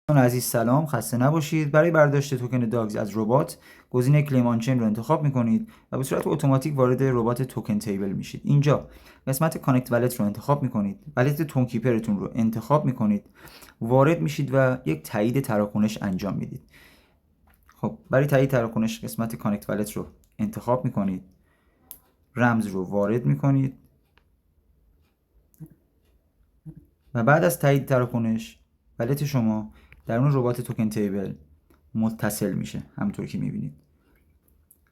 عزیز سلام، خسته نباشید. برای برداشت توکن داگز از ربات گزینه کلیم آن چین رو انتخاب میکنید و به صورت اتوماتیک وارد ربات توکن تیبل میشید. اینجا قسمت کانکت ولت رو انتخاب میکنید، ولت تون کیپرتون رو انتخاب میکنید، وارد میشید و یک تایید تراکنش انجام میدید. خب برای تایید تراکنش قسمت کانکت ولت رو انتخاب میکنید، رمز رو وارد میکنید و بعد از تایید تراکنش ولت شما در اون ربات توکن تیبل متصل میشه همونطور که میبینید.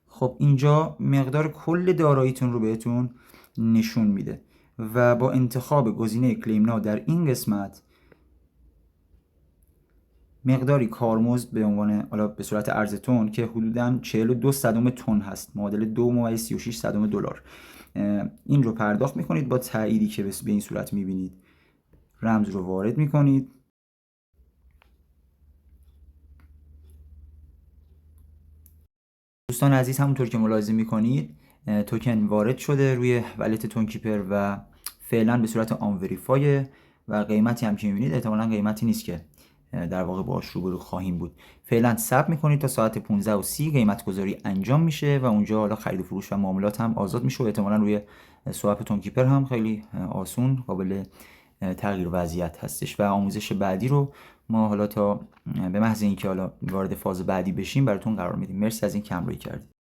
خب اینجا مقدار کل داراییتون رو بهتون نشون میده و با انتخاب گزینه کلیم ناو در این قسمت مقداری کارمزد به عنوان حالا به صورت ارز تون که حدوداً 42 صدم تن هست، معادل 2.36 صدم دلار، این رو پرداخت میکنید با تأییدی که به این صورت میبینید. رمز رو وارد میکنید، دوستان عزیز همونطور که ملاحظه میکنید توکن وارد شده روی ولت تون کیپر و فعلا به صورت آن وریفای و قیمتی هم که میبینید احتمالاً قیمتی نیست که در واقع باهاش روبرو خواهیم بود. فعلا صبر میکنید تا ساعت 15:30 قیمت گذاری انجام میشه و اونجا حالا خرید و فروش و معاملات هم آزاد میشه و احتمالاً روی سواب تون کیپر هم خیلی آسون قابل تغییر وضعیت هستش و آموزش بعدی رو ما حالا تا به محض اینکه حالا وارد فاز بعدی بشیم براتون قرار میدیم. مرسی از این که همراهی کردید.